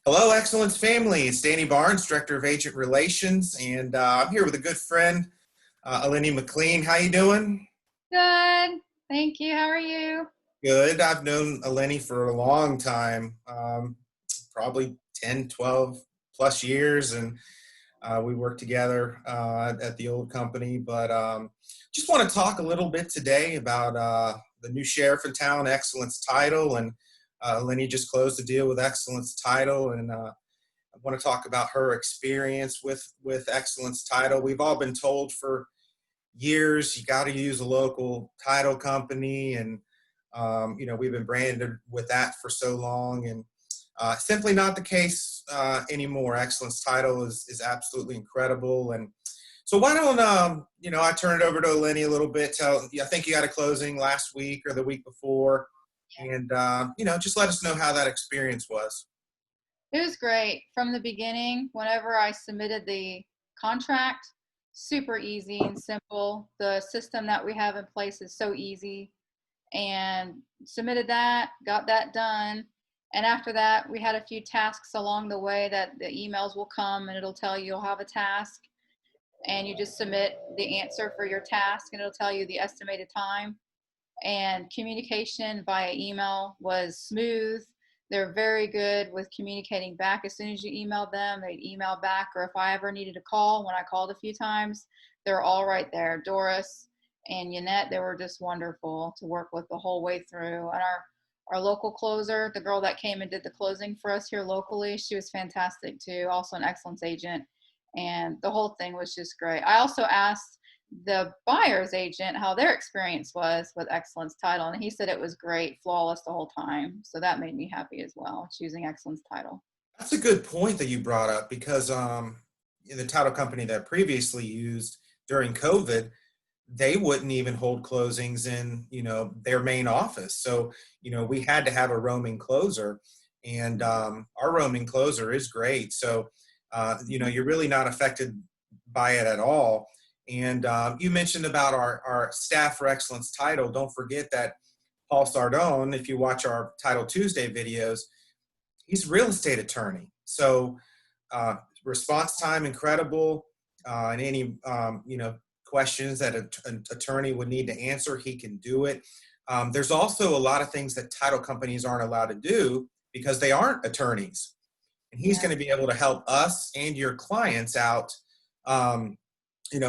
Hello, Excellence family. It's Danny Barnes, Director of Agent Relations, and I'm here with a good friend, Eleni Mclean. How you doing? Good. Thank you. How are you? Good. I've known Eleni for a long time, probably 10, 12 plus years, and we worked together at the old company. But just want to talk a little bit today about the new sheriff in town, Xcellence Title, and Eleni just closed a deal with Xcellence Title, and I want to talk about her experience with Xcellence Title. We've all been told for years you got to use a local title company, and we've been branded with that for so long, and simply not the case anymore. Xcellence Title is absolutely incredible, and so why don't I turn it over to Eleni a little bit. I think you got a closing last week or the week before, and just let us know how that experience was. It was great from the beginning. Whenever I submitted the contract, super easy and simple. The system that we have in place is so easy, and submitted that, got that done. And after that, we had a few tasks along the way that the emails will come and it'll tell you you'll have a task, and you just submit the answer for your task and it'll tell you the estimated time. And communication via email was smooth. They're very good with communicating back. As soon as you email them, they'd email back. Or if I ever needed a call, when I called a few times, they're all right there. Doris and Yannette, they were just wonderful to work with the whole way through. And our local closer, the girl that came and did the closing for us here locally, she was fantastic too, also an excellence agent. And the whole thing was just great. I also asked the buyer's agent how their experience was with Xcellence Title, and he said it was great, flawless the whole time. So that made me happy as well, choosing Xcellence Title. That's a good point that you brought up because the title company that previously used during COVID, they wouldn't even hold closings in their main office. So we had to have a roaming closer, and our roaming closer is great. So you're really not affected by it at all. And you mentioned about our staff for Excellence Title. Don't forget that Paul Sardone, if you watch our Title Tuesday videos, he's a real estate attorney. So response time incredible, and any questions that an attorney would need to answer, he can do it. There's also a lot of things that title companies aren't allowed to do because they aren't attorneys, and he's going to be able to help us and your clients out,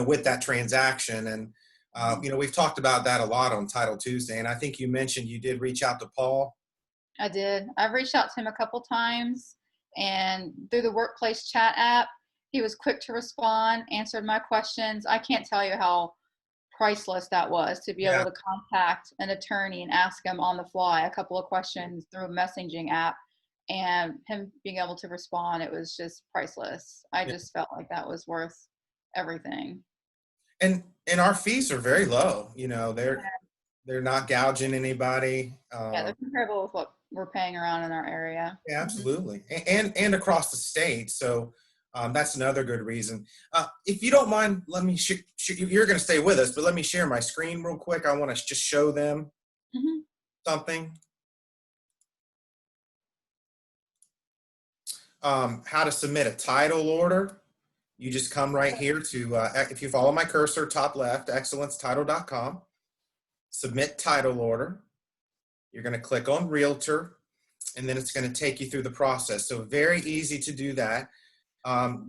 with that transaction. And we've talked about that a lot on Title Tuesday, and I think you mentioned you did reach out to Paul. I did. I've reached out to him a couple times, and through the workplace chat app, he was quick to respond, answered my questions. I can't tell you how priceless that was to be able to contact an attorney and ask him on the fly a couple of questions through a messaging app, and him being able to respond. It was just priceless. I just felt like that was worth everything. And our fees are very low. They're not gouging anybody. Yeah, they're comparable with what we're paying around in our area. Yeah, absolutely, and across the state. So that's another good reason. If you don't mind, let me. You're going to stay with us, but let me share my screen real quick. I want to just show them something. How to submit a title order. You just come right here to, if you follow my cursor, top left, excellencetitle.com, submit title order. You're going to click on Realtor, and then it's going to take you through the process. So very easy to do that.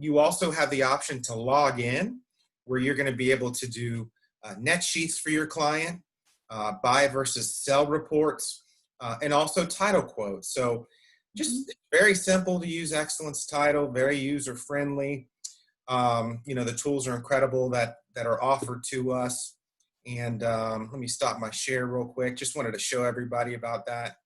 You also have the option to log in, where you're going to be able to do net sheets for your client, buy versus sell reports, and also title quotes. So just very simple to use Xcellence Title, very user-friendly. The tools are incredible that are offered to us. And let me stop my share real quick. Just wanted to show everybody about that.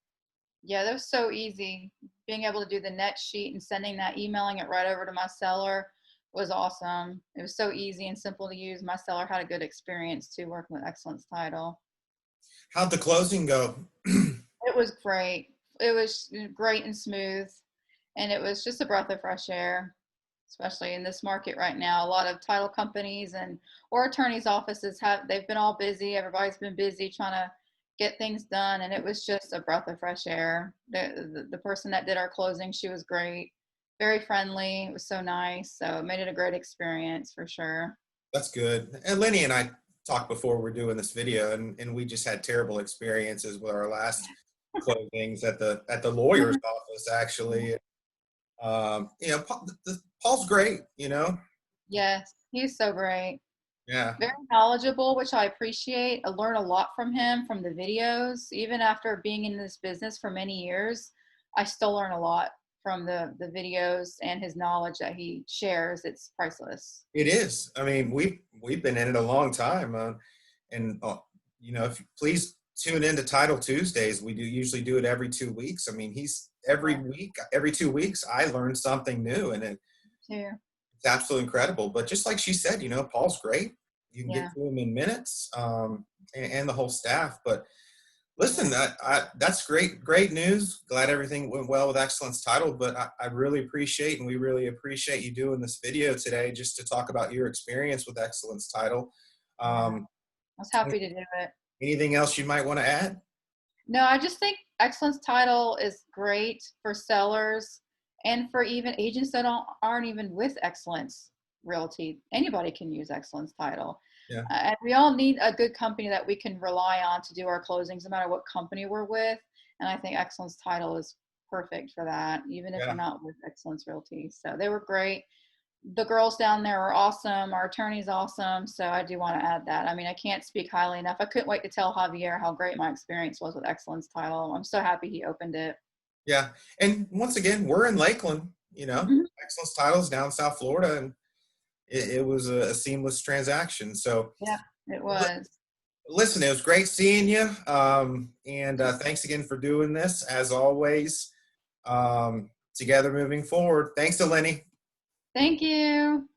Yeah, that was so easy. Being able to do the net sheet and sending that, emailing it right over to my seller was awesome. It was so easy and simple to use. My seller had a good experience too, working with Xcellence Title. How'd the closing go? It was great. It was great and smooth. And it was just a breath of fresh air, especially in this market right now. A lot of title companies or attorneys' offices they've been all busy. Everybody's been busy trying to get things done, and it was just a breath of fresh air. The person that did our closing, she was great. very friendly. It was so nice. So it made it a great experience for sure. That's good. And Lenny and I talked before we're doing this video, and we just had terrible experiences with our last closings at the lawyer's office, actually. Paul's great, Yes, he's so great. Yeah. Very knowledgeable, which I appreciate. I learn a lot from him from the videos. Even after being in this business for many years, I still learn a lot from the videos and his knowledge that he shares. It's priceless. It is. I mean, we've been in it a long time, and if you please tune in to Title Tuesdays. We do usually do it every 2 weeks. I mean, he's every Yeah, week, every 2 weeks, I learn something new, and too. it's absolutely incredible. But just like she said, Paul's great. You can get Yeah, to him in minutes, and the whole staff. But listen, yeah. that's great news. Glad everything went well with Excellence Title, but I really appreciate, and we really appreciate you doing this video today just to talk about your experience with Excellence Title. Yeah. Um, I was happy to do it. Anything else you might want to add? No, I just think Excellence Title is great for sellers and for even agents that aren't even with Excellence Realty. Anybody can use Excellence Title. Yeah, And we all need a good company that we can rely on to do our closings, no matter what company we're with. And I think Excellence Title is perfect for that, even if you're yeah, not with Excellence Realty. So they were great. The girls down there are awesome. Our attorney's awesome. So I do want to add that. I mean, I can't speak highly enough. I couldn't wait to tell Javier how great my experience was with Excellence Title. I'm so happy he opened it. yeah. And once again, we're in Lakeland. Mhm. Excellence Title's down South Florida, and it was a seamless transaction. So Yeah, it li- was. listen, it was great seeing you. And thanks again for doing this, as always. Together moving forward. Thanks, Eleni. Thank you.